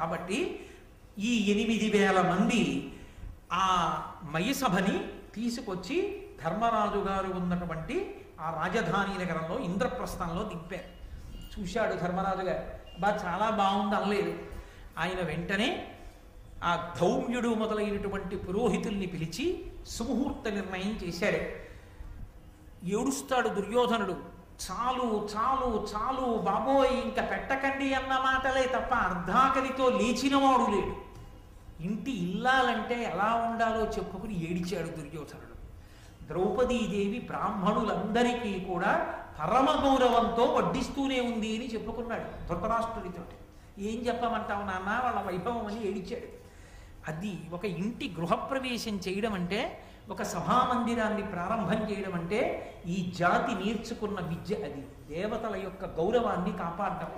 కాబట్టి ఈ 8,000 మంది ఆ మయసభని తీసుకొచ్చి ధర్మరాజు గారు ఉన్నటువంటి ఆ రాజధాని నగరంలో ఇంద్రప్రస్థంలో దింపారు. చూశాడు ధర్మరాజు గారు, చాలా బాగుంది అనలేదు. ఆయన వెంటనే ఆ ధౌమ్యుడు మొదలైనటువంటి పురోహితుల్ని పిలిచి సుముహూర్త నిర్ణయం చేశాడు. ఏడుస్తాడు దుర్యోధనుడు, చాలు చాలు చాలు బాబోయ్, ఇంకా పెట్టకండి అన్న మాటలే తప్ప అర్ధాకలితో లేచినవాడు లేడు. ఇంటి ఇల్లాలంటే ఎలా ఉండాలో చెప్పుకుని ఏడిచాడు దుర్యోధనుడు. ద్రౌపదీదేవి బ్రాహ్మణులందరికీ కూడా పరమ గౌరవంతో వడ్డిస్తూనే ఉంది అని చెప్పుకున్నాడు ధృతరాష్ట్రుడితో. ఏం చెప్పమంటావు నాన్న, వాళ్ళ వైభవం అని ఏడిచాడు. అది ఒక ఇంటి గృహప్రవేశం చేయడం అంటే, ఒక సభామందిరాన్ని ప్రారంభం చేయడం అంటే ఈ జాతి నేర్చుకున్న విద్య. అది దేవతల యొక్క గౌరవాన్ని కాపాడడం,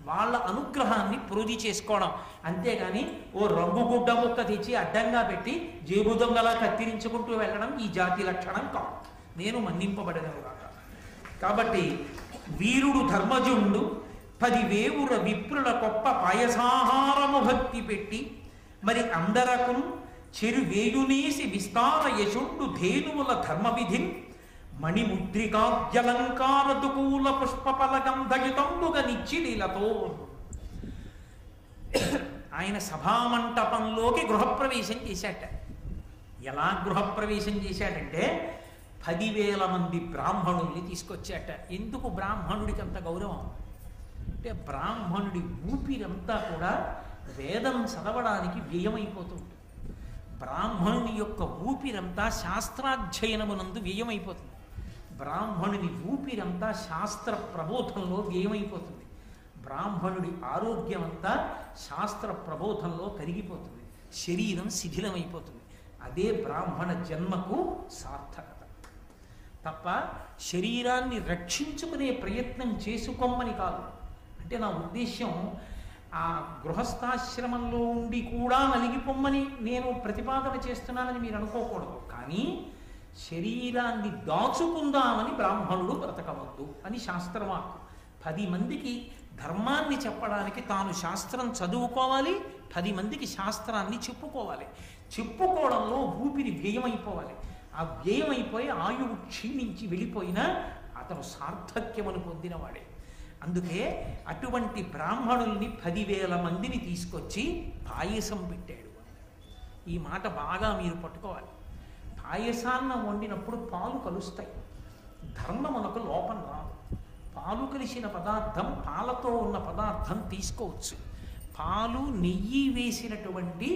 వాళ్ళ అనుగ్రహాన్ని ప్రోధి చేసుకోవడం. అంతేగాని ఓ రంగుగుడ్డ ముక్క తెచ్చి అడ్డంగా పెట్టి జేబు దొంగలా కత్తిరించుకుంటూ వెళ్ళడం ఈ జాతి లక్షణం కాదు. నేను మన్నింపబడను. కాబట్టి వీరుడు ధర్మజుండు 10 వేవుర విప్రుల గొప్ప పాయసాహారము భక్తి పెట్టి మరి అందరకు చెరువేయునేసి విస్తార యశుండు ధేనువుల ధర్మ విధిన్ మణిముద్రికాద్యలంకార దుకూల పుష్పఫలగంధయుతంబుగా నిచ్చిలీలతో. ఆయన సభామంటపంలోకి గృహప్రవేశం చేశాట. ఎలా గృహప్రవేశం చేశాడంటే 10,000 మంది బ్రాహ్మణుల్ని తీసుకొచ్చాట. ఎందుకు బ్రాహ్మణుడికి అంత గౌరవం అంటే, బ్రాహ్మణుడి ఊపిరంతా కూడా వేదం చదవడానికి వ్యయమైపోతుంది. బ్రాహ్మణుని యొక్క ఊపిరంతా శాస్త్రాధ్యయనమునందు వ్యయమైపోతుంది. బ్రాహ్మణుని ఊపిరంతా శాస్త్ర ప్రబోధంలో వ్యయమైపోతుంది. బ్రాహ్మణుడి ఆరోగ్యం అంతా శాస్త్ర ప్రబోధంలో కరిగిపోతుంది. శరీరం శిథిలమైపోతుంది. అదే బ్రాహ్మణ జన్మకు సార్థకత. తప్ప శరీరాన్ని రక్షించుకునే ప్రయత్నం చేసుకోమని కాదు. అంటే నా ఉద్దేశ్యం, ఆ గృహస్థాశ్రమంలో ఉండి కూడా నలిగిపోమ్మని నేను ప్రతిపాదన చేస్తున్నానని మీరు అనుకోకూడదు. కానీ శరీరాన్ని దాచుకుందామని బ్రాహ్మణుడు బ్రతకవద్దు అని శాస్త్రవాక్కు. 10 మందికి ధర్మాన్ని చెప్పడానికి తాను శాస్త్రం చదువుకోవాలి, 10 మందికి శాస్త్రాన్ని చెప్పుకోవాలి. చెప్పుకోవడంలో ఊపిరి వ్యయమైపోవాలి. ఆ వ్యయమైపోయి ఆయువు క్షీణించి వెళ్ళిపోయినా అతను సార్థక్యమును పొందినవాడే. అందుకే అటువంటి బ్రాహ్మణుల్ని 10,000 మందిని తీసుకొచ్చి పాయసం పెట్టాడు. ఈ మాట బాగా మీరు పట్టుకోవాలి. పాయసాన్నం వండినప్పుడు పాలు కలుస్తాయి, ధర్మమునకు లోపం రాదు. పాలు కలిసిన పదార్థం, పాలతో ఉన్న పదార్థం తీసుకోవచ్చు. పాలు నెయ్యి వేసినటువంటి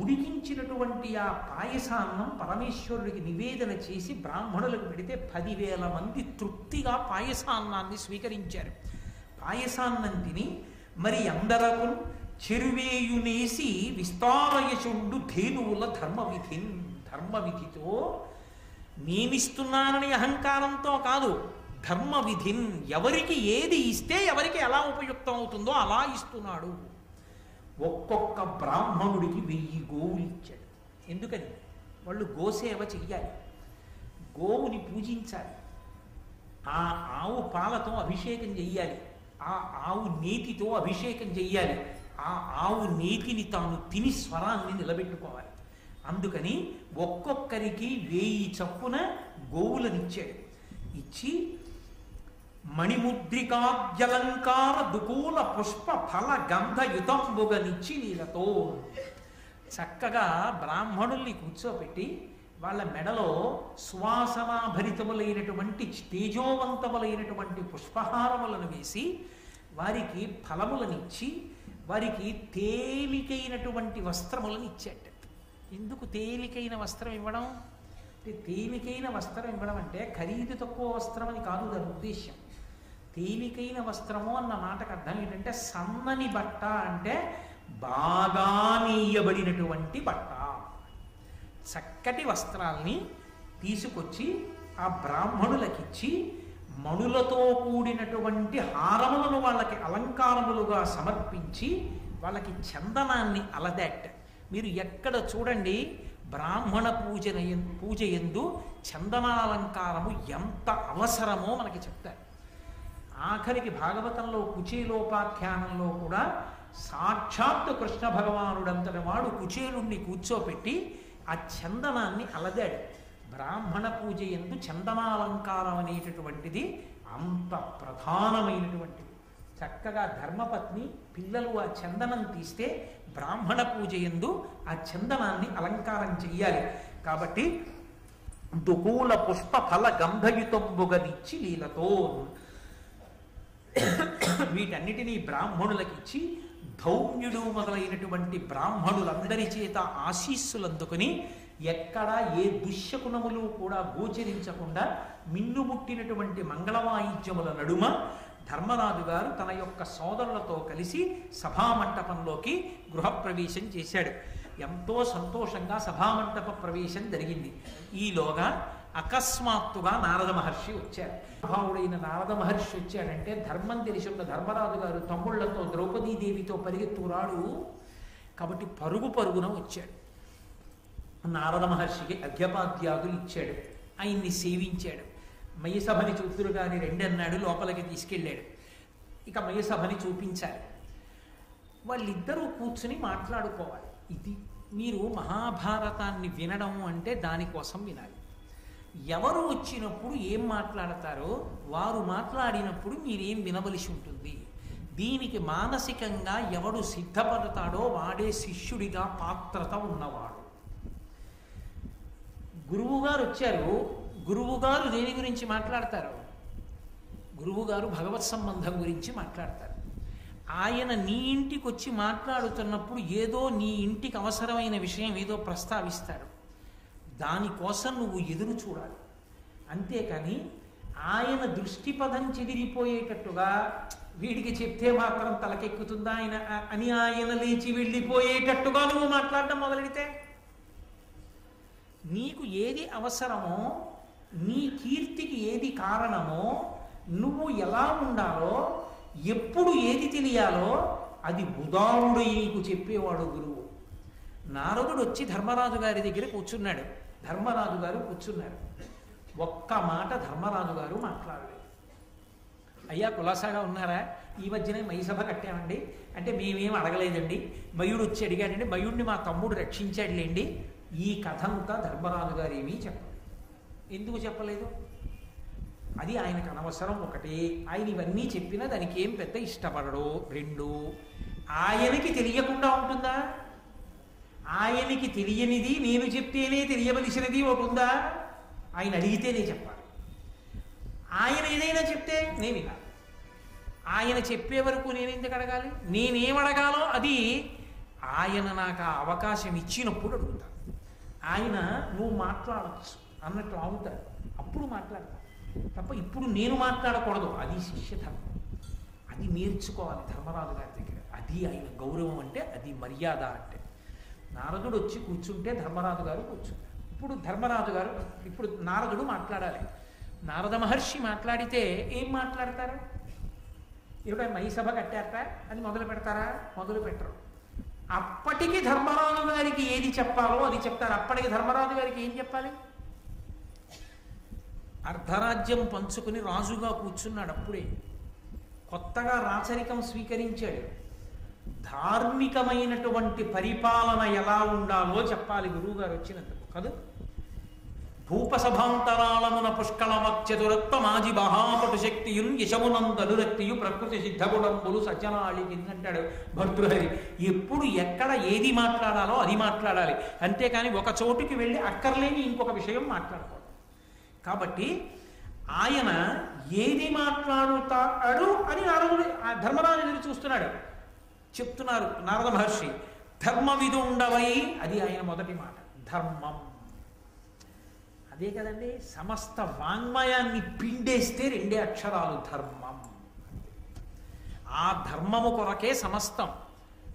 ఉడికించినటువంటి ఆ పాయసాన్నం పరమేశ్వరుడికి నివేదన చేసి బ్రాహ్మణులకు పెడితే 10,000 మంది తృప్తిగా పాయసాన్నాన్ని స్వీకరించారు. పాయసాన్నం తిని మరి అందరకు చెరువేయునేసి విస్తారయశుండు ధేనువుల ధర్మవిధితో, నేనిస్తున్నానని అహంకారంతో కాదు, ధర్మవిధిన్, ఎవరికి ఏది ఇస్తే ఎవరికి ఎలా ఉపయుక్తం అవుతుందో అలా ఇస్తున్నాడు. ఒక్కొక్క బ్రాహ్మణుడికి 1000 గోవులు ఇచ్చాడు. ఎందుకని? వాళ్ళు గోసేవ చెయ్యాలి, గోవుని పూజించాలి, ఆ ఆవు పాలతో అభిషేకం చెయ్యాలి, ఆ ఆవు నేతితో అభిషేకం చెయ్యాలి, ఆ ఆవు నేతిని తాను తిని స్వరాన్ని నిలబెట్టుకోవాలి. అందుకని ఒక్కొక్కరికి 1000 చప్పున గోవులనిచ్చాడు. ఇచ్చి మణిముద్రికాద్యలంకార దుకూల పుష్ప ఫల గంధయుతంబుగనిచ్చి నీలతో చక్కగా బ్రాహ్మణుల్ని కూర్చోపెట్టి వాళ్ళ మెడలో సువాసనాభరితములైనటువంటి తేజోవంతములైనటువంటి పుష్పహారములను వేసి వారికి ఫలములనిచ్చి వారికి తేలికైనటువంటి వస్త్రములను ఇచ్చాట. ఎందుకు తేలికైన వస్త్రం ఇవ్వడం? తేలికైన వస్త్రం ఇవ్వడం అంటే ఖరీదు తక్కువ వస్త్రం అని కాదు దాని ఉద్దేశ్యం. తేలికైన వస్త్రము అన్న మాటకు అర్థం ఏంటంటే సన్నని బట్ట అంటే బాగా నేయబడినటువంటి బట్ట. చక్కటి వస్త్రాల్ని తీసుకొచ్చి ఆ బ్రాహ్మణులకిచ్చి మణులతో కూడినటువంటి హారములను వాళ్ళకి అలంకారములుగా సమర్పించి వాళ్ళకి చందనాన్ని అలదాట్. మీరు ఎక్కడ చూడండి బ్రాహ్మణ పూజ యందు చందనాలంకారము ఎంత అవసరమో మనకి చెప్తారు. ఆఖరికి భాగవతంలో కుచేలోపాఖ్యానంలో కూడా సాక్షాత్తు కృష్ణ భగవానుడంతటి వాడు కుచేలుణ్ణి కూర్చోపెట్టి ఆ చందనాన్ని అలదాడు. బ్రాహ్మణ పూజ యందు చందనాలంకారం అనేటటువంటిది అంత ప్రధానమైనటువంటిది. చక్కగా ధర్మపత్ని పిల్లలు ఆ చందనం తీస్తే బ్రాహ్మణ పూజ యందు ఆ చందనాన్ని అలంకారం చెయ్యాలి. కాబట్టి దుకూల పుష్ప ఫల గంధయుతంబుగనిచ్చి లీలతో వీటన్నిటినీ బ్రాహ్మణులకిచ్చి ధౌమ్యుడు మొదలైనటువంటి బ్రాహ్మణులందరి చేత ఆశీస్సులు అందుకుని ఎక్కడా ఏ దుశ్శకునములు కూడా గోచరించకుండా మిన్నుముట్టినటువంటి మంగళవాయిద్యముల నడుమ ధర్మరాజు గారు తన యొక్క సోదరులతో కలిసి సభామంటపంలోకి గృహప్రవేశం చేశాడు. ఎంతో సంతోషంగా సభామంటప ప్రవేశం జరిగింది. ఈలోగా అకస్మాత్తుగా నారద మహర్షి వచ్చారు. మహావుడైన నారద మహర్షి వచ్చాడంటే ధర్మం తెలిసి ఉన్న ధర్మరాజు గారు తమ్ముళ్లతో ద్రౌపదీదేవితో పరిగెత్తురాడు కాబట్టి పరుగు పరుగున వచ్చాడు. నారద మహర్షికి అర్ఘ్యపాద్యాదులు ఇచ్చాడు. ఆయన్ని సేవించాడు. మయసభని చూతురు గాని రెండన్నాడు, లోపలికి తీసుకెళ్ళాడు. ఇక మయసభని చూపించాలి. వాళ్ళిద్దరూ కూర్చుని మాట్లాడుకోవాలి. ఇది మీరు మహాభారతాన్ని వినడం అంటే దానికోసం వినాలి. ఎవరు వచ్చినప్పుడు ఏం మాట్లాడతారో వారు మాట్లాడినప్పుడు మీరేం వినవలసి ఉంటుంది. దీనికి మానసికంగా ఎవడు సిద్ధపడతాడో వాడే శిష్యుడిగా పాత్రత ఉన్నవాడు. గురువుగారు వచ్చారు. గురువుగారు దేని గురించి మాట్లాడతారు? గురువుగారు భగవత్ సంబంధం గురించి మాట్లాడతారు. ఆయన నీ ఇంటికి వచ్చి మాట్లాడుతున్నప్పుడు ఏదో నీ ఇంటికి అవసరమైన విషయం ఏదో ప్రస్తావిస్తాడు. దానికోసం నువ్వు ఎదురు చూడాలి. అంతేకాని ఆయన దృష్టిపథం చెదిరిపోయేటట్టుగా వీడికి చెప్తే మాత్రం తలకెక్కుతుందా ఆయన అని ఆయన లేచి వెళ్ళిపోయేటట్టుగా నువ్వు మాట్లాడటం మొదలెడితే నీకు ఏది అవసరమో, నీ కీర్తికి ఏది కారణమో, నువ్వు ఎలా ఉండాలో, ఎప్పుడు ఏది తెలియాలో అది ఉదారుడై నీకు చెప్పేవాడు గురువు. నారదుడు వచ్చి ధర్మరాజు గారి దగ్గర కూర్చున్నాడు. ధర్మరాజు గారు కూర్చున్నారు. ఒక్క మాట ధర్మరాజు గారు మాట్లాడలేదు. అయ్యా కులాసాగా ఉన్నారా? ఈ మధ్యనే మయసభ కట్టామండి అంటే మేమేం అడగలేదండి. మయుడు వచ్చి అడిగాడండి, మయుడిని మా తమ్ముడు రక్షించాడులేండి. ఈ కథ అంతా ధర్మరాజు గారు ఏమీ చెప్పలేదు. ఎందుకు చెప్పలేదు? అది ఆయనకు అనవసరం. ఒకటి, ఆయన ఇవన్నీ చెప్పినా దానికి ఏం పెద్ద ఇష్టపడడు. రెండు, ఆయనకి తెలియకుండా ఉంటుందా? ఆయనకి తెలియనిది నేను చెప్తేనే తెలియవలసినది ఒకటి ఉందా? ఆయన అడిగితేనే చెప్పాలి. ఆయన ఏదైనా చెప్తే నేను వినాలి. ఆయన చెప్పే వరకు నేను ఎందుకు అడగాలి? నేనేమడగాలో అది ఆయన నాకు ఆ అవకాశం ఇచ్చినప్పుడు అడుగుతాను. ఆయన నువ్వు మాట్లాడచ్చు అన్నట్టు ఆగుతాడు, అప్పుడు మాట్లాడతాను తప్ప ఇప్పుడు నేను మాట్లాడకూడదు. అది శిష్యధర్మం. అది నేర్చుకోవాలి ధర్మరాజు గారి దగ్గర. అది ఆయన గౌరవం అంటే, అది మర్యాద అంటే. నారదుడు వచ్చి కూర్చుంటే ధర్మరాజు గారు కూర్చుంటారు. ఇప్పుడు నారదుడు మాట్లాడాలి. నారద మహర్షి మాట్లాడితే ఏం మాట్లాడతారు? ఇప్పుడు మయసభ కట్టారట అని మొదలు పెడతారా? మొదలు పెట్టరు. అప్పటికి ధర్మరాజు గారికి ఏది చెప్పాలో అది చెప్తారు. అప్పటికి ధర్మరాజు గారికి ఏం చెప్పాలి? అర్ధరాజ్యం పంచుకుని రాజుగా కూర్చున్నాడు. అప్పుడే కొత్తగా రాచరికం స్వీకరించాడు. ధార్మికమైనటువంటి పరిపాలన ఎలా ఉండాలో చెప్పాలి గురువుగారు వచ్చినందుకు కదా. భూపసభాంతరాళమున పుష్కళమత్యదురత్వ మాజి మహాపటు శక్తియున్ యశమునందనురక్తియు ప్రకృతి సిద్ధగుణంబులు సజ్జనాళికి అంటాడు భర్తృహరి. ఎప్పుడు ఎక్కడ ఏది మాట్లాడాలో అది మాట్లాడాలి. అంతేకాని ఒక చోటుకి వెళ్ళి అక్కర్లేని ఇంకొక విషయం మాట్లాడకూడదు. కాబట్టి ఆయన ఏది మాట్లాడుతాడు అని నారదుడు ధర్మరాజు ఎదురు చూస్తున్నాడు. చెప్తున్నారు నారద మహర్షి, ధర్మవిదుండవై, అది ఆయన మొదటి మాట. ధర్మం అదే కదండి. సమస్త వాంగ్మయాన్ని పిండేస్తే రెండే అక్షరాలు ధర్మం. ఆ ధర్మము కొరకే సమస్తం.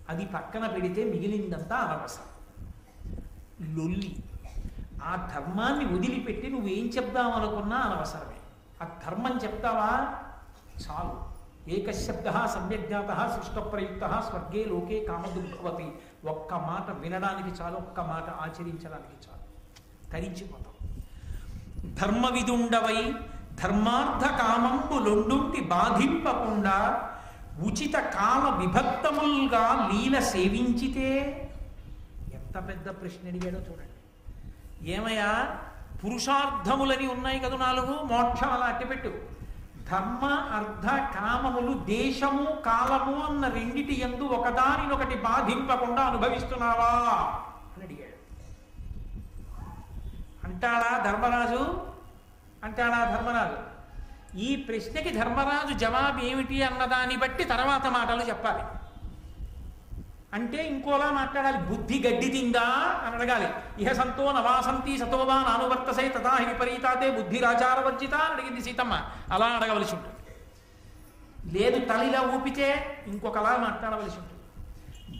అది పక్కన పెడితే మిగిలిందంతా అనవసరం, లొల్లి. ఆ ధర్మాన్ని వదిలిపెట్టి నువ్వేం చెప్దామనుకున్నా అనవసరమే. ఆ ధర్మం చెప్తావా చాలు. ఏకశబ్ద సమ్యజ్ఞాత సృష్టప్రయుక్త స్వర్గే లోకే కామదుర్భవతి. ఒక్క మాట వినడానికి చాలు, ఒక్క మాట ఆచరించడానికి చాలు, తరించిపోతాం. ధర్మవిదుండవై ధర్మార్థ కామంబు లొండుంటి బాధింపకుండా ఉచిత కాల విభక్తములుగా లీల సేవించితే. ఎంత పెద్ద ప్రశ్న అడిగాడో చూడండి. ఏమయ్యా, పురుషార్థములని ఉన్నాయి కదా 4, మోక్షం అలా అట్టిపెట్టు. ధర్మ అర్థ కామములు దేశము కాలము అన్న రెండిటి యందు ఒకదానినొకటి బాధింపకుండా అనుభవిస్తున్నావా అని అడిగాడు. అంటాడా ధర్మరాజు? ఈ ప్రశ్నకి ధర్మరాజు జవాబు ఏమిటి అన్నదాన్ని బట్టి తర్వాత మాటలు చెప్పాలి. అంటే ఇంకోలా మాట్లాడాలి. బుద్ధి గడ్డి తిందా అని అడగాలి. ఇహ సంతో నవాసంతి సతోవా నానువర్తసే తథా హి విపరీతాతే బుద్ధిరాచారవర్జిత అని అడిగింది సీతమ్మ. అలా అడగవలసి ఉంటుంది. లేదు తలిలా ఊపితే ఇంకొకలా మాట్లాడవలసి ఉంటుంది.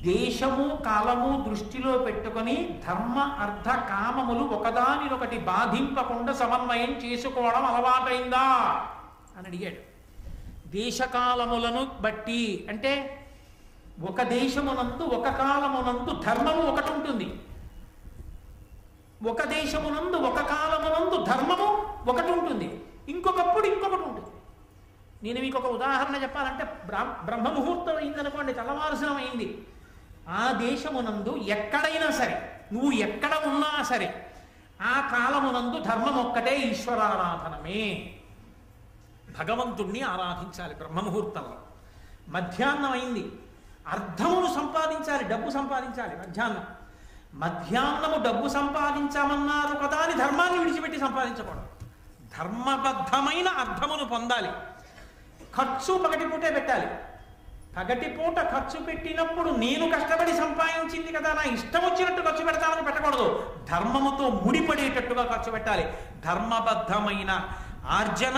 దేశము కాలము దృష్టిలో పెట్టుకొని ధర్మ అర్థ కామములు ఒకదానినొకటి బాధింపకుండా సమన్వయం చేసుకోవడం అలవాటైందా అని అడిగాడు. దేశకాలములను బట్టి అంటే ఒక దేశమునందు ఒక కాలమునందు ధర్మము ఒకటి ఉంటుంది, ఒక దేశమునందు ఒక కాలమునందు ధర్మము ఒకటి ఉంటుంది, ఇంకొకప్పుడు ఇంకొకటి ఉంటుంది. నేను మీకు ఒక ఉదాహరణ చెప్పాలంటే బ్రహ్మముహూర్తం అయిందనుకోండి, తెల్లవారుసనం అయింది. ఆ దేశమునందు ఎక్కడైనా సరే, నువ్వు ఎక్కడ ఉన్నా సరే, ఆ కాలమునందు ధర్మం ఒక్కటే, ఈశ్వరారాధనమే. భగవంతుణ్ణి ఆరాధించాలి బ్రహ్మముహూర్తంలో. మధ్యాహ్నం అయింది, అర్థమును సంపాదించాలి, డబ్బు సంపాదించాలి. మధ్యాహ్నము డబ్బు సంపాదించామన్నారు కదా అని ధర్మాన్ని విడిచిపెట్టి సంపాదించకూడదు. ధర్మబద్ధమైన అర్థమును పొందాలి. ఖర్చు పగటిపూటే పెట్టాలి. పగటిపూట ఖర్చు పెట్టినప్పుడు నేను కష్టపడి సంపాదించింది కదా, నా ఇష్టం వచ్చినట్టు ఖర్చు పెడతామని పెట్టకూడదు. ధర్మముతో ముడిపడేటట్టుగా ఖర్చు పెట్టాలి. ధర్మబద్ధమైన ఆర్జన,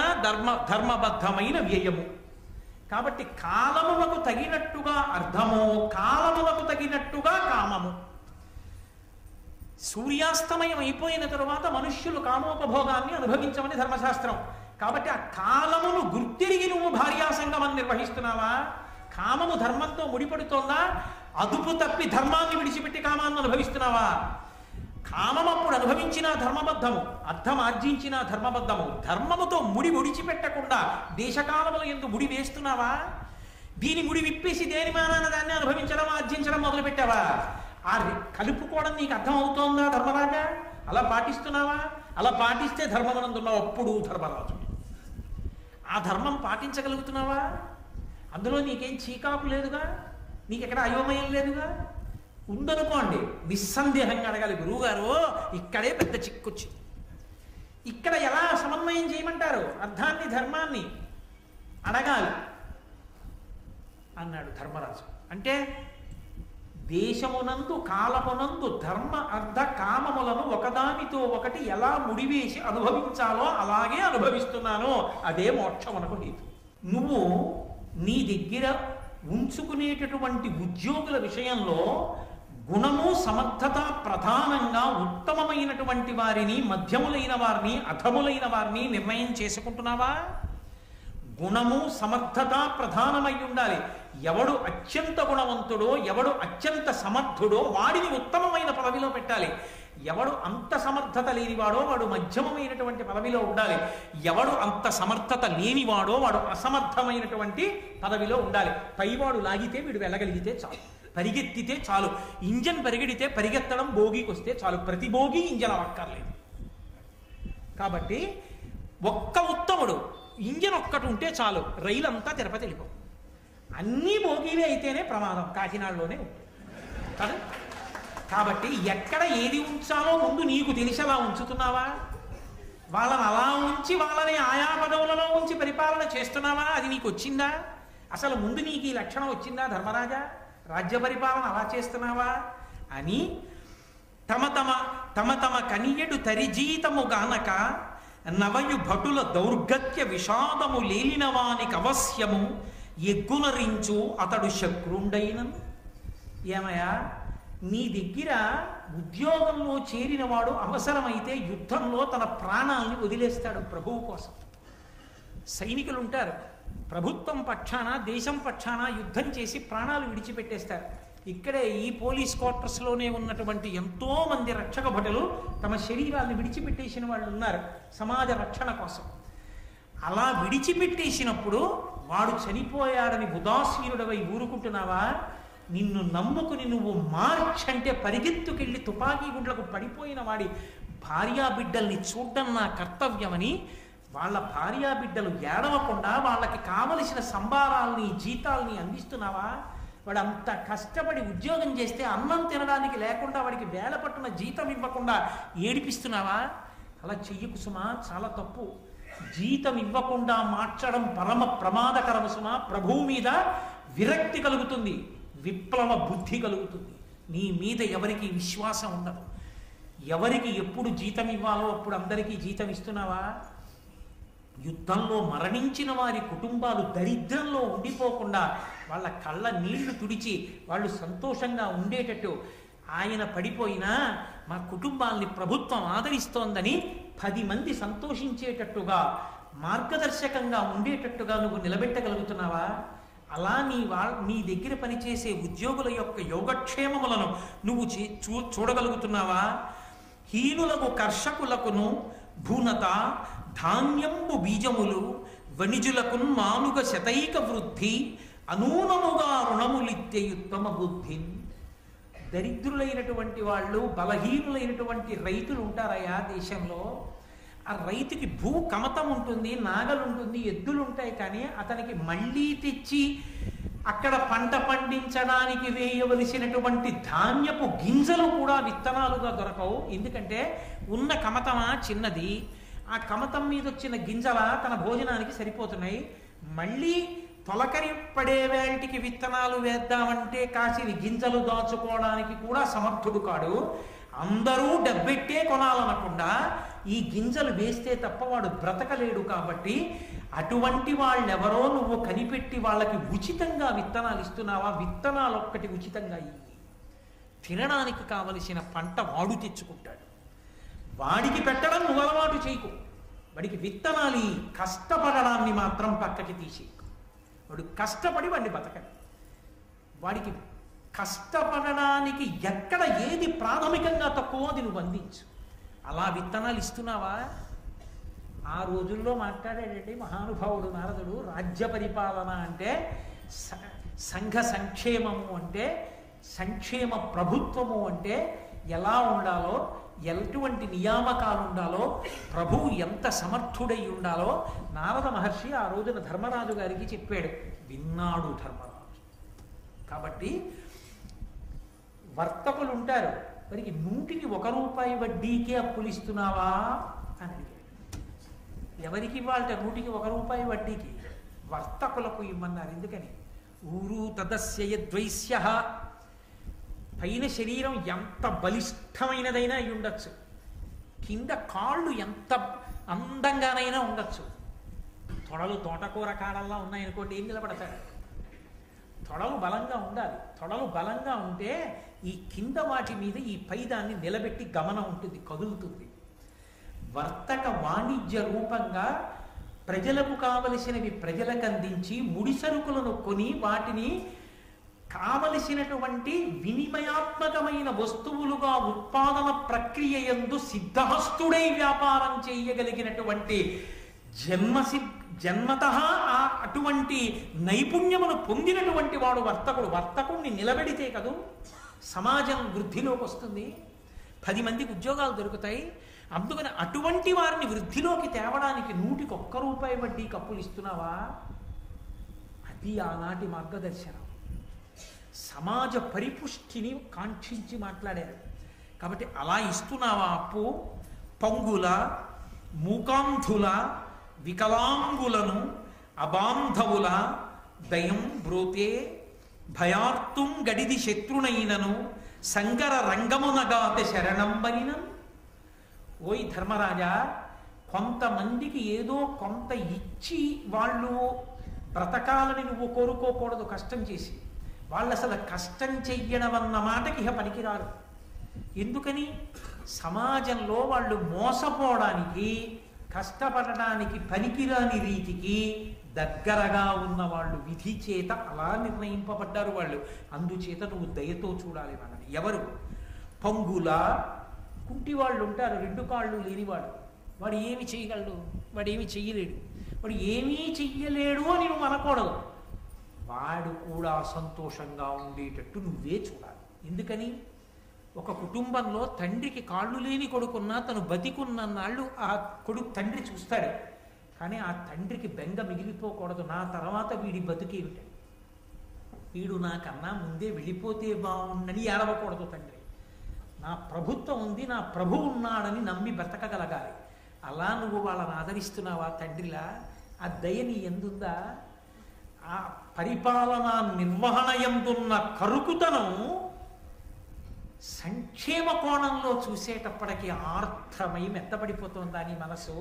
ధర్మబద్ధమైన వ్యయము. కాబట్టి కాలములకు తగినట్టుగా అర్థము, కాలములకు తగినట్టుగా కామము. సూర్యాస్తమయం అయిపోయిన తరువాత మనుష్యులు కామోపభోగాన్ని అనుభవించమని ధర్మశాస్త్రం. కాబట్టి ఆ కాలమును గుర్తిరిగి నువ్వు భార్యాసంగమని నిర్వహిస్తున్నావా? కామము ధర్మంతో ముడిపడుతోందా? అదుపు తప్పి ధర్మాన్ని విడిచిపెట్టి కామాన్ని అనుభవిస్తున్నావా? కామం అప్పుడు అనుభవించిన ధర్మబద్ధము, అర్థం ఆర్జించిన ధర్మబద్ధము. ధర్మముతో ముడి ముడిచిపెట్టకుండా దేశకాలముల యందు ముడి వేస్తున్నావా? దీని ముడి విప్పేసి దేని మానాన దాన్ని అనుభవించడం, ఆర్జించడం మొదలుపెట్టావా? ఆ కలుపుకోవడం నీకు అర్థం అవుతోందా ధర్మరాజా? అలా పాటిస్తున్నావా? అలా పాటిస్తే ధర్మమనందున్నావు. అప్పుడు ధర్మరాజు ఆ ధర్మం పాటించగలుగుతున్నావా? అందులో నీకేం చీకాకు లేదుగా, నీకెక్కడ అయోమయం లేదుగా. ఉందనుకోండి, నిస్సందేహంగా అడగాలి, గురువుగారు ఇక్కడే పెద్ద చిక్కొచ్చింది, ఇక్కడ ఎలా సమన్వయం చేయమంటారు అర్థాన్ని ధర్మాన్ని అడగాలి అన్నాడు ధర్మరాజు. అంటే దేశమునందు కాలమునందు ధర్మ అర్థ కామములను ఒకదానితో ఒకటి ఎలా ముడివేసి అనుభవించాలో అలాగే అనుభవిస్తున్నాను. అదే మోక్షమునకు హేతు. నువ్వు నీ దగ్గర ఉంచుకునేటటువంటి ఉద్యోగుల విషయంలో గుణము సమర్థత ప్రధానంగా ఉత్తమమైనటువంటి వారిని, మధ్యములైన వారిని, అధములైన వారిని నిర్ణయం చేసుకుంటున్నావా? గుణము సమర్థత ప్రధానమై ఉండాలి. ఎవడు అత్యంత గుణవంతుడో, ఎవడు అత్యంత సమర్థుడో వాడిని ఉత్తమమైన పదవిలో పెట్టాలి. ఎవడు అంత సమర్థత లేనివాడో వాడు మధ్యమమైనటువంటి పదవిలో ఉండాలి. ఎవడు అంత సమర్థత లేనివాడో వాడు అసమర్థమైనటువంటి పదవిలో ఉండాలి. పైవాడు లాగితే వీడు వెళ్ళగలిగితే చాలు, పరిగెత్తితే చాలు. ఇంజన్ పరిగెడితే పరిగెత్తడం భోగికి వస్తే చాలు, ప్రతి భోగి ఇంజన్ అక్కర్లేదు. కాబట్టి ఒక్క ఉత్తముడు ఇంజన్ ఒక్కటి ఉంటే చాలు, రైలు అంతా తిరుపతి వెళ్ళిపో. అన్నీ భోగివే అయితేనే ప్రమాదం కాకినాడలోనే ఉంటుంది కదా. కాబట్టి ఎక్కడ ఏది ఉంచాలో ముందు నీకు తెలిసేలా ఉంచుతున్నావా? వాళ్ళని అలా ఉంచి వాళ్ళని ఆయా పదవులలో ఉంచి పరిపాలన చేస్తున్నావా? అది నీకు వచ్చిందా? అసలు ముందు నీకు ఈ లక్షణం వచ్చిందా ధర్మరాజా? రాజ్య పరిపాలన అలా చేస్తున్నావా అని తమ తమ కనియడు తరిజీతము గానక నవయు భటుల దౌర్గత్య విషాదము లేలిన వానికి అవశ్యము ఎగ్గునరించు అతడు శక్రుండైనను. ఏమయ్యా, నీ దగ్గర ఉద్యోగంలో చేరినవాడు అవసరమైతే యుద్ధంలో తన ప్రాణాలని వదిలేస్తాడు ప్రభువు కోసం. సైనికులు ఉంటారు, ప్రభుత్వం పక్షాన, దేశం పక్షాన యుద్ధం చేసి ప్రాణాలు విడిచిపెట్టేస్తారు. ఇక్కడే ఈ పోలీస్ క్వార్టర్స్లోనే ఉన్నటువంటి ఎంతో మంది రక్షక భటులు తమ శరీరాలను విడిచిపెట్టేసిన వాళ్ళు ఉన్నారు సమాజ రక్షణ కోసం. అలా విడిచిపెట్టేసినప్పుడు వాడు చనిపోయాడని ఉదాసీనుడవై ఊరుకుంటున్నావా? నిన్ను నమ్ముకుని నువ్వు మార్చ్ అంటే పరిగెత్తుకెళ్ళి తుపాకీ గుండ్లకు పడిపోయిన వాడి భార్యాబిడ్డల్ని చూడడం నా కర్తవ్యమని వాళ్ళ భార్యాబిడ్డలు ఏడవకుండా వాళ్ళకి కావలసిన సంబారాల్ని జీతాల్ని అందిస్తున్నావా? వాడు అంత కష్టపడి ఉద్యోగం చేస్తే అన్నం తినడానికి లేకుండా వాడికి వేల పట్టున జీతం ఇవ్వకుండా ఏడిపిస్తున్నావా? అలా చెయ్యకు సుమా, చాలా తప్పు. జీతం ఇవ్వకుండా మార్చడం పరమ ప్రమాదకరము సుమా. ప్రభువు మీద విరక్తి కలుగుతుంది, విప్లవ బుద్ధి కలుగుతుంది. నీ మీద ఎవరికి విశ్వాసం ఉండదు. ఎవరికి ఎప్పుడు జీతం ఇవ్వాలో అప్పుడు అందరికీ జీతం ఇస్తున్నావా? యుద్ధంలో మరణించిన వారి కుటుంబాలు దరిద్రంలో ఉండిపోకుండా వాళ్ళ కళ్ళ నీళ్లు తుడిచి వాళ్ళు సంతోషంగా ఉండేటట్టు, ఆయన పడిపోయినా మా కుటుంబాల్ని ప్రభుత్వం ఆదరిస్తోందని 10 మంది సంతోషించేటట్టుగా మార్గదర్శకంగా ఉండేటట్టుగా నువ్వు నిలబెట్టగలుగుతున్నావా? అలా నీ దగ్గర పనిచేసే ఉద్యోగుల యొక్క యోగక్షేమములను నువ్వు చూడగలుగుతున్నావా? హీనులకు కర్షకులకును భూనత ధాన్యంబు బీజములు వణిజులకు మానుగ శతైక వృద్ధి అనూనముగా రుణములిత్యయుత్తమ బుద్ధి. దరిద్రులైనటువంటి వాళ్ళు, బలహీనులైనటువంటి రైతులు ఉంటారయా దేశంలో. ఆ రైతుకి భూ కమతం ఉంటుంది, నాగలుంటుంది, ఎద్దులు ఉంటాయి, కానీ అతనికి మళ్ళీ తెచ్చి అక్కడ పంట పండించడానికి వేయవలసినటువంటి ధాన్యపు గింజలు కూడా విత్తనాలుగా దొరకవు. ఎందుకంటే ఉన్న కమతమా చిన్నది, ఆ కమతం మీద వచ్చిన గింజల తన భోజనానికి సరిపోతున్నాయి. మళ్ళీ తొలకరి పడే వేటికి విత్తనాలు వేద్దామంటే కాసిని గింజలు దాచుకోవడానికి కూడా సమర్థుడు కాడు. అందరూ డబ్బెట్టే కొనాలనకుండా ఈ గింజలు వేస్తే తప్ప వాడు బ్రతకలేడు. కాబట్టి అటువంటి వాళ్ళెవరో నువ్వు కనిపెట్టి వాళ్ళకి ఉచితంగా విత్తనాలు ఇస్తున్నావా? విత్తనాలు ఒక్కటి ఉచితంగా ఇయ్యి. తినడానికి కావలసిన పంట వాడు తెచ్చుకుంటాడు. వాడికి పెట్టడం నువ్వు అలవాటు చేయకు. వాడికి విత్తనాలు కష్టపడడాన్ని మాత్రం పక్కకి తీసేయకు. వాడు కష్టపడి వాడిని బతకడు. వాడికి కష్టపడడానికి ఎక్కడ ఏది ప్రాథమికంగా తక్కువ అది నువ్వు అందించు. అలా విత్తనాలు ఇస్తున్నావా? ఆ రోజుల్లో మాట్లాడేటండి మహానుభావుడు నారదుడు. రాజ్య పరిపాలన అంటే సంఘ సంక్షేమము అంటే, సంక్షేమ ప్రభుత్వము అంటే ఎలా ఉండాలో, ఎటువంటి నియామకాలు ఉండాలో, ప్రభువు ఎంత సమర్థుడై ఉండాలో నారద మహర్షి ఆ రోజున ధర్మరాజు గారికి చెప్పాడు. విన్నాడు ధర్మరాజు. కాబట్టి వర్తకులు ఉంటారు, వారికి 100కి 1 రూపాయి వడ్డీకే అప్పులు ఇస్తున్నావా అని అడిగాడు. ఎవరికి ఇవ్వాలట 100కి 1 రూపాయి వడ్డీకి? వర్తకులకు ఇవ్వన్నారు. ఎందుకని? ఊరు తదస్యద్వైశ్య. పైన శరీరం ఎంత బలిష్టమైనదైనా అయి ఉండొచ్చు, కింద కాళ్ళు ఎంత అందంగానైనా ఉండొచ్చు. తొడలు తోటకూర కాడల్లా ఉన్నాయనుకోండి, ఏం నిలబడతాడు? తొడలు బలంగా ఉండాలి. తొడలు బలంగా ఉంటే ఈ కింద వాటి మీద ఈ పైదాన్ని నిలబెట్టి గమనం ఉంటుంది, కదులుతుంది. వర్తక వాణిజ్య రూపంగా ప్రజలకు కావలసినవి ప్రజలకు అందించి ముడి సరుకులను కొని వాటిని కావలసినటువంటి వినిమయాత్మకమైన వస్తువులుగా ఉత్పాదన ప్రక్రియ యందు సిద్ధహస్తుడై వ్యాపారం చేయగలిగినటువంటి జన్మతః అటువంటి నైపుణ్యమును పొందినటువంటి వాడు వర్తకుడు. వర్తకుడిని నిలబెడితే కదూ సమాజం వృద్ధిలోకి వస్తుంది, 10 మందికి ఉద్యోగాలు దొరుకుతాయి. అందుకని అటువంటి వారిని వృద్ధిలోకి తేవడానికి 100కి 1 రూపాయి వడ్డీకి అప్పులు ఇస్తున్నావా? అది ఆనాటి మార్గదర్శనం. సమాజ పరిపుష్టిని కాంక్షించి మాట్లాడారు. కాబట్టి అలా ఇస్తున్నావా అప్పు? పంగుల, మూకాంధుల, వికలాంగులను, అబాంధవుల దయం బ్రోతే భయార్తుం గడిది శత్రునైనను సంగర రంగమునగాత శరణంబనినం. ఓయ్ ధర్మరాజా, కొంతమందికి ఏదో కొంత ఇచ్చి వాళ్ళు బ్రతకాలని నువ్వు కోరుకోకూడదు. కష్టం చేసి వాళ్ళు అసలు కష్టం చెయ్యడం అన్న మాటకి ఇహ పనికిరారు. ఎందుకని? సమాజంలో వాళ్ళు మోసపోవడానికి, కష్టపడడానికి పనికిరాని రీతికి దగ్గరగా ఉన్న వాళ్ళు విధి చేత అలా నిర్ణయింపబడ్డారు వాళ్ళు. అందుచేత నువ్వు దయతో చూడాలి వాళ్ళని. ఎవరు? పంగుల, కుంటి వాళ్ళు ఉంటారు, 2 కాళ్ళు లేనివాడు. వాడు ఏమి చేయగలడు? వాడు ఏమి చెయ్యలేడు. వాడు ఏమీ చెయ్యలేడు అని నువ్వు అనకూడదు. వాడు కూడా సంతోషంగా ఉండేటట్టు నువ్వే చూడాలి. ఎందుకని? ఒక కుటుంబంలో తండ్రికి కాళ్ళు లేని కొడుకున్నా తను బతికున్నన్నాళ్ళు ఆ తండ్రి చూస్తాడు. కానీ ఆ తండ్రికి బెంగ మిగిలిపోకూడదు. నా తర్వాత వీడి బతుకేమిటి, వీడు నాకన్నా ముందే వెళ్ళిపోతే బాగుండని ఏడవకూడదు తండ్రి. నా ప్రభుత్వం ఉంది, నా ప్రభు ఉన్నాడని నమ్మి బ్రతకగలగాలి. అలా నువ్వు వాళ్ళని ఆదరిస్తున్నావా తండ్రిలా? ఆ దయ నీ ఎందుందా? ఆ పరిపాలనా నిర్వహణ ఎందున్న కరుకుతనం సంక్షేమ కోణంలో చూసేటప్పటికీ ఆర్ద్రమై మెత్తపడిపోతుందా నీ మనసు?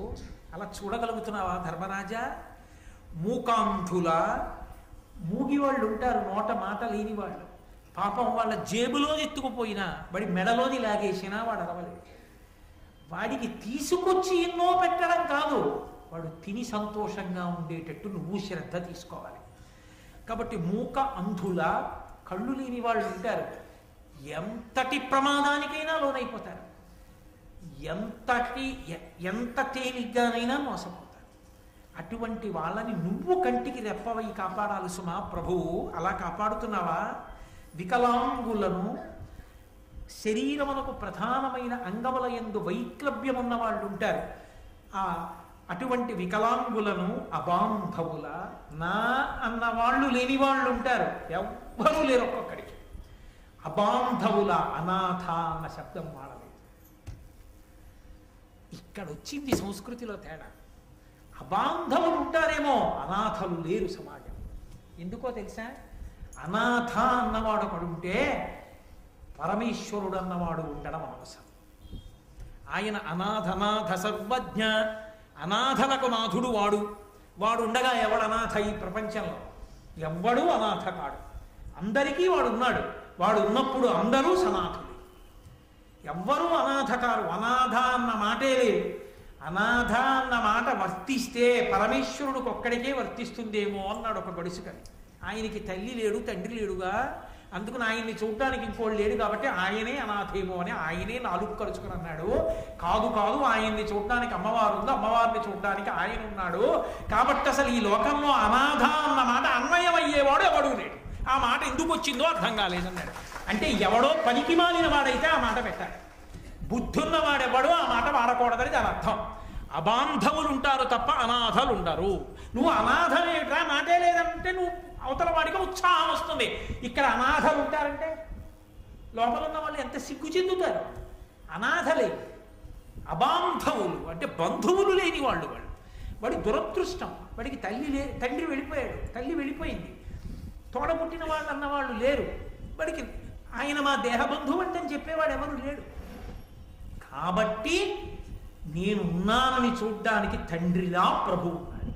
అలా చూడగలుగుతున్నావా ధర్మరాజా? మూకాంధుల మూగివాళ్ళు ఉంటారు, నోట మాట లేని వాళ్ళు. పాపం వాళ్ళ జేబులో ఎత్తుకుపోయినా వాడి మెడలోని లాగేసినా వాడు అరవలేదు. వాడికి తీసుకొచ్చి ఎన్నో పెట్టడం కాదు, వాడు తిని సంతోషంగా ఉండేటట్టు నువ్వు శ్రద్ధ తీసుకోవాలి. కాబట్టి మూక అంధుల కళ్ళు లేని వాళ్ళు ఉంటారు, ఎంతటి ప్రమాదానికైనా లోనైపోతారు, ఎంత తేలిగ్గానైనా మోసపోతారు. అటువంటి వాళ్ళని నువ్వు కంటికి రెప్పవై కాపాడాలి సుమా ప్రభువు. అలా కాపాడుతున్నావా? వికలాంగులను, శరీరమునకు ప్రధానమైన అంగముల యందు వైక్లభ్యం ఉన్న వాళ్ళు ఉంటారు, అటువంటి వికలాంగులను, అబాంధవుల, నా అన్న వాళ్ళు లేని వాళ్ళు ఉంటారు, ఎవ్వరూ లేరు ఒక్కొక్కడికి. అబాంధవుల, అనాథ అన్న శబ్దం వాడలేదు. ఇక్కడ వచ్చింది సంస్కృతిలో తేడా. అబాంధవులు ఉంటారేమో, అనాథలు లేరు సమాజం. ఎందుకో తెలుసా? అనాథ అన్నవాడు ఒకడుంటే పరమేశ్వరుడు అన్నవాడు ఉండడం అవసరం. ఆయన అనాథనాథ సర్వజ్ఞ, అనాథలకు నాథుడు వాడు. వాడు ఉండగా ఎవడు అనాథ ఈ ప్రపంచంలో? ఎవ్వడూ అనాథ కాడు, అందరికీ వాడు ఉన్నాడు. వాడు ఉన్నప్పుడు అందరూ సనాథులు, ఎవ్వరూ అనాథ కారు. అనాథ అన్న మాటే లేదు. అనాథ అన్న మాట వర్తిస్తే పరమేశ్వరుడికి ఒక్కడికే వర్తిస్తుందేమో అన్నాడు ఒక గడుసుకని. ఆయనకి తల్లి లేడు, తండ్రి లేడుగా, అందుకని ఆయన్ని చూడడానికి ఇంకోళ్ళు లేడు కాబట్టి ఆయనే అనాథేమో అని ఆయనే నాలుగు కలుచుకుని అన్నాడు. కాదు కాదు, ఆయన్ని చూడడానికి అమ్మవారు ఉంది, అమ్మవారిని చూడడానికి ఆయన ఉన్నాడు. కాబట్టి అసలు ఈ లోకంలో అనాథ అన్న మాట అన్వయం అయ్యేవాడు ఎవడూ లేడు. ఆ మాట ఎందుకు వచ్చిందో అర్థం కాలేదన్నాడు. అంటే ఎవడో పనికి మాలిన వాడైతే ఆ మాట పెట్టాలి, బుద్ధున్న వాడెవడో ఆ మాట వాడకూడదని దాని అర్థం. అబాంధవులు ఉంటారు తప్ప అనాథలు ఉండరు. నువ్వు అనాథమేట్రా, మాటే లేదంటే నువ్వు అవతల వాడికి ఉత్సాహం వస్తుంది. ఇక్కడ అనాథలు ఉంటారంటే లోపల ఉన్న వాళ్ళు ఎంత సిగ్గు చెందుతారు. అనాథలే, అబాంధవులు అంటే బంధువులు లేని వాళ్ళు. వాడి దురదృష్టం. వాడికి తండ్రి వెళ్ళిపోయాడు, తల్లి వెళ్ళిపోయింది, తోడబుట్టిన వాళ్ళు అన్నవాళ్ళు లేరు. వాడికి ఆయన మా దేహబంధువు అంటే చెప్పేవాడు ఎవరు లేడు. కాబట్టి నేనున్నానని చూడ్డానికి తండ్రిలా ప్రభువు ఉన్నాడు.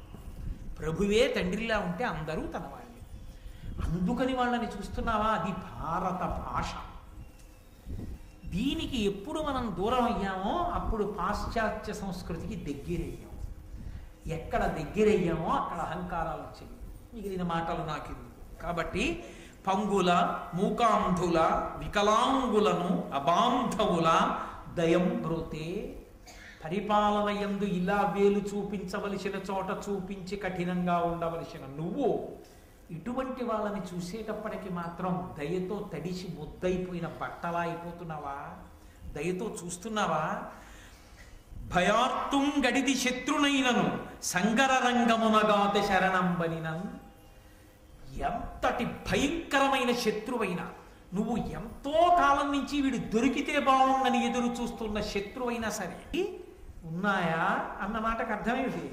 ప్రభువే తండ్రిలా ఉంటే అందరూ తన వాళ్ళే. అందుకని వాళ్ళని చూస్తున్నావా? అది భారత భాష. దీనికి ఎప్పుడు మనం దూరం అయ్యామో అప్పుడు పాశ్చాత్య సంస్కృతికి దగ్గరయ్యాం. ఎక్కడ దగ్గరయ్యామో అక్కడ అహంకారాలు వచ్చాయి. మిగిలిన మాటలు నాకెందుకు. కాబట్టి పంగుల, మూకాంధుల, వికలాంగులను, అబాంధవుల దయం బ్రోతే. పరిపాలన యందు ఇలా వేలు చూపించవలసిన చోట చూపించి కఠినంగా ఉండవలసిన నువ్వు ఇటువంటి వాళ్ళని చూసేటప్పటికి మాత్రం దయతో తడిసి ముద్దయిపోయిన బట్టలా అయిపోతున్నావా? దయతో చూస్తున్నావా? భయార్తుం గడిది శత్రునైనను సంగర రంగమునగాత శరణంబనినన్. ఎంతటి భయంకరమైన శత్రువైనా, నువ్వు ఎంతో కాలం నుంచి వీడు దొరికితే బాగుండని ఎదురు చూస్తున్న శత్రువైనా సరే, ఉన్నాయా అన్న మాటకు అర్థమేమిటి?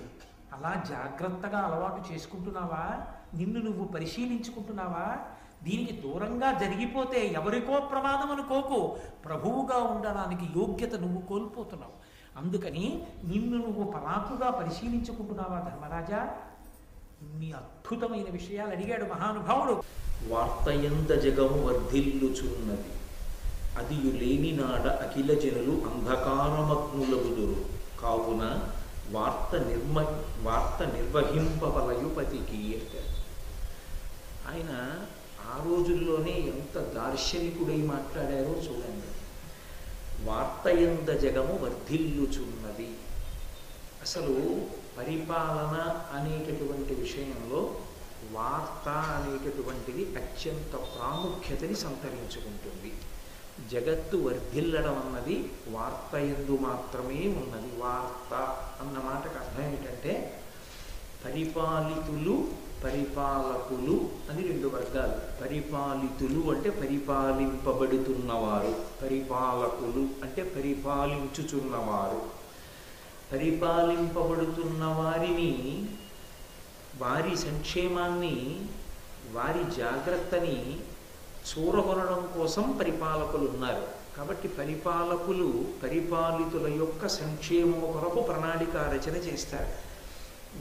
అలా జాగ్రత్తగా అలవాటు చేసుకుంటున్నావా? నిన్ను నువ్వు పరిశీలించుకుంటున్నావా? దీనికి దూరంగా జరిగిపోతే ఎవరికో ప్రమాదం అనుకోకు, ప్రభువుగా ఉండడానికి యోగ్యత నువ్వు కోల్పోతున్నావు. అందుకని నిన్ను నువ్వు పరాకుగా పరిశీలించుకుంటున్నావా ధర్మరాజా? ఇన్ని అద్భుతమైన విషయాలు అడిగాడు మహానుభావుడు. వార్తయంద జగము వర్ధిల్లుచున్నది, అదియు లేని నాడ అఖిల జనులు అంధకారమగ్నులగుదురు. కావున వార్త నిర్వహింపవలయుపతికి. ఆయన ఆ రోజుల్లోనే ఎంత దార్శనికుడై మాట్లాడారో చూడండి. వార్తయంద జగము వర్ధిల్లుచున్నది. అసలు పరిపాలన అనేటటువంటి విషయంలో వార్త అనేటటువంటిది అత్యంత ప్రాముఖ్యతని సంతరించుకుంటుంది. జగత్తు వర్ధిల్లడం అన్నది వార్త యందు మాత్రమే ఉన్నది. వార్త అన్న మాటకు అర్థం ఏంటంటే పరిపాలితులు, పరిపాలకులు అని రెండు వర్గాలు. పరిపాలితులు అంటే పరిపాలింపబడుతున్నవారు, పరిపాలకులు అంటే పరిపాలించుచున్నవారు. పరిపాలింపబడుతున్న వారిని, వారి సంక్షేమాన్ని, వారి జాగ్రత్తని చూరగొనడం కోసం పరిపాలకులు ఉన్నారు. కాబట్టి పరిపాలకులు పరిపాలితుల యొక్క సంక్షేమం కొరకు ప్రణాళిక రచన చేస్తారు.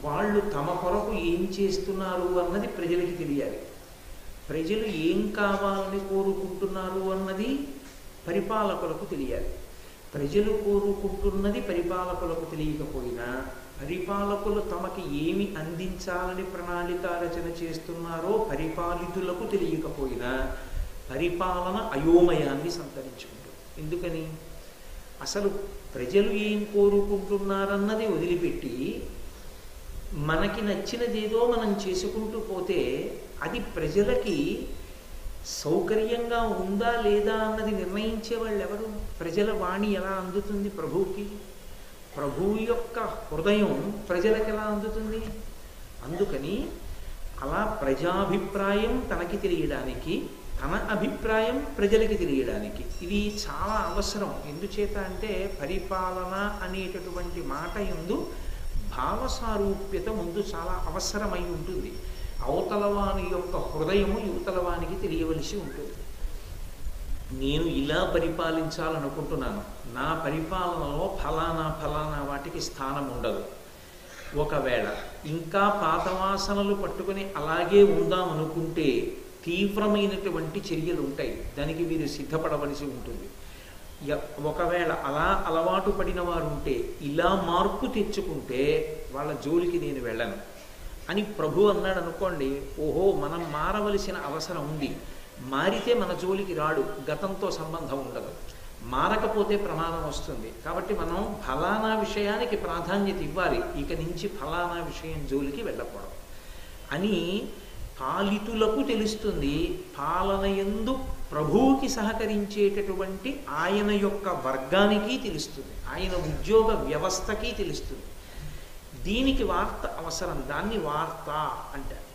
వాళ్ళు తమ కొరకు ఏం చేస్తున్నారు అన్నది ప్రజలకి తెలియాలి. ప్రజలు ఏం కావాలని కోరుకుంటున్నారు అన్నది పరిపాలకులకు తెలియాలి. ప్రజలు కోరుకుంటున్నది పరిపాలకులకు తెలియకపోయినా, పరిపాలకులు తమకి ఏమి అందించాలని ప్రణాళిక రచన చేస్తున్నారో పరిపాలితులకు తెలియకపోయినా పరిపాలన అయోమయాన్ని సంతరించుకుంటుంది. ఎందుకని? అసలు ప్రజలు ఏం కోరుకుంటున్నారన్నది వదిలిపెట్టి మనకి నచ్చినదేదో మనం చేసుకుంటూ పోతే అది ప్రజలకి సౌకర్యంగా ఉందా లేదా అన్నది నిర్ణయించే వాళ్ళు ఎవరు? ప్రజల వాణి ఎలా అందుతుంది ప్రభువుకి? ప్రభువు యొక్క హృదయం ప్రజలకు ఎలా అందుతుంది? అందుకని అలా ప్రజాభిప్రాయం తనకి తెలియడానికి, తన అభిప్రాయం ప్రజలకి తెలియడానికి ఇది చాలా అవసరం. ఎందుచేత అంటే పరిపాలన అనేటటువంటి మాట యందు భావసారూప్యత ముందు చాలా అవసరమై ఉంటుంది. అవతలవాని యొక్క హృదయము యువతలవానికి తెలియవలసి ఉంటుంది. నేను ఇలా పరిపాలించాలనుకుంటున్నాను, నా పరిపాలనలో ఫలానా ఫలానా వాటికి స్థానం ఉండదు. ఒకవేళ ఇంకా పాత వాసనలు పట్టుకుని అలాగే ఉందామనుకుంటే తీవ్రమైనటువంటి చర్యలు ఉంటాయి. దానికి మీరు సిద్ధపడవలసి ఉంటుంది. ఒకవేళ అలా అలవాటు పడిన వారు ఉంటే ఇలా మార్పు తెచ్చుకుంటే వాళ్ళ జోలికి నేను వెళ్ళను అని ప్రభు అన్నాడు అనుకోండి. ఓహో, మనం మారవలసిన అవసరం ఉంది. మారితే మన జోలికి రాడు, గతంతో సంబంధం ఉండదు. మారకపోతే ప్రమాదం వస్తుంది. కాబట్టి మనం ఫలానా విషయానికి ప్రాధాన్యత ఇవ్వాలి, ఇక నుంచి ఫలానా విషయం జోలికి వెళ్ళకూడదు అని పాలితులకు తెలుస్తుంది. పాలనయందు ప్రభువుకి సహకరించేటటువంటి ఆయన యొక్క వర్గానికి తెలుస్తుంది, ఆయన ఉద్యోగ వ్యవస్థకి తెలుస్తుంది. దీనికి వార్త అవసరం. దాన్ని వార్త అంటారు.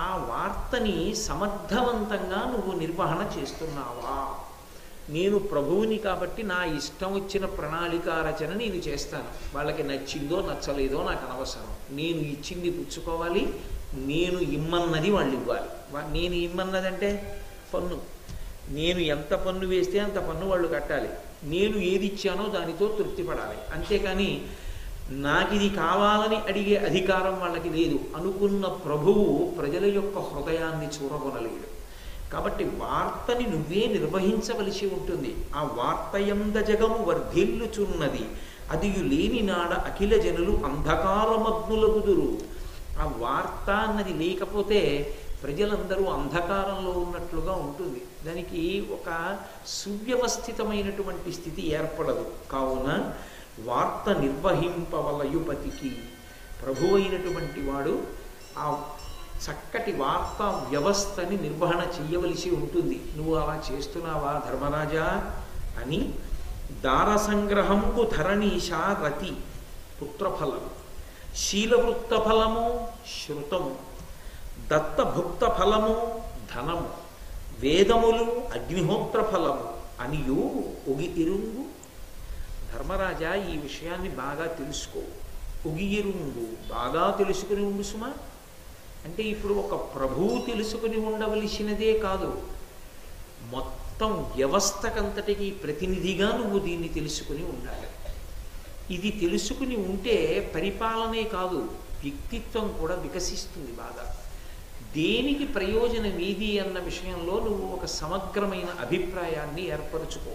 ఆ వార్తని సమర్థవంతంగా నువ్వు నిర్వహణ చేస్తున్నావా? నేను ప్రభువుని కాబట్టి నా ఇష్టం వచ్చిన ప్రణాళిక రచన నేను చేస్తాను. వాళ్ళకి నచ్చిందో నచ్చలేదో నాకు అనవసరం. నేను ఇచ్చింది పుచ్చుకోవాలి, నేను ఇమ్మన్నది వాళ్ళు ఇవ్వాలి. నేను ఇమ్మన్నదంటే పన్ను. నేను ఎంత పన్ను వేస్తే అంత పన్ను వాళ్ళు కట్టాలి. నేను ఏది ఇచ్చానో దానితో తృప్తి పడాలి. అంతేకాని నాకు ఇది కావాలని అడిగే అధికారం వాళ్ళకి లేదు. అనుకున్న ప్రభువు ప్రజల యొక్క హృదయాన్ని చూరగొనలేడు. కాబట్టి వార్తని నువ్వే నిర్వహించవలసి ఉంటుంది. ఆ వార్తయంద జగము వర్ధిల్లుచున్నది, అదియు లేని నాడ అఖిల జనులు అంధకారమగ్నులగుదురు. ఆ వార్త అన్నది లేకపోతే ప్రజలందరూ అంధకారంలో ఉన్నట్లుగా ఉంటుంది. దానికి ఒక సువ్యవస్థితమైనటువంటి స్థితి ఏర్పడదు. కావున వార్త నిర్వహింపవలయుపతికి, ప్రభు అయినటువంటి వాడు ఆ చక్కటి వార్తా వ్యవస్థని నిర్వహణ చెయ్యవలసి ఉంటుంది. నువ్వు అలా చేస్తున్నావా ధర్మరాజా అని దార సంగ్రహంకు ధరణీశా రతి పుత్రఫలము, శీలవృత్త ఫలము శృతము, దత్తభుక్త ఫలము ధనము, వేదములు అగ్నిహోత్ర ఫలము అనియు ఒగి ఇరుంగు. ధర్మరాజా, ఈ విషయాన్ని బాగా తెలుసుకో. ఒగి ఇరుంగు, బాగా తెలుసుకుని ఉండు సుమా. అంటే ఇప్పుడు ఒక ప్రభువు తెలుసుకుని ఉండవలసినదే కాదు, మొత్తం వ్యవస్థకంతటికి ప్రతినిధిగా నువ్వు దీన్ని తెలుసుకుని ఉండాలి. ఇది తెలుసుకుని ఉంటే పరిపాలనే కాదు, వ్యక్తిత్వం కూడా వికసిస్తుంది బాగా. దేనికి ప్రయోజనం ఏది అన్న విషయంలో నువ్వు ఒక సమగ్రమైన అభిప్రాయాన్ని ఏర్పరచుకో.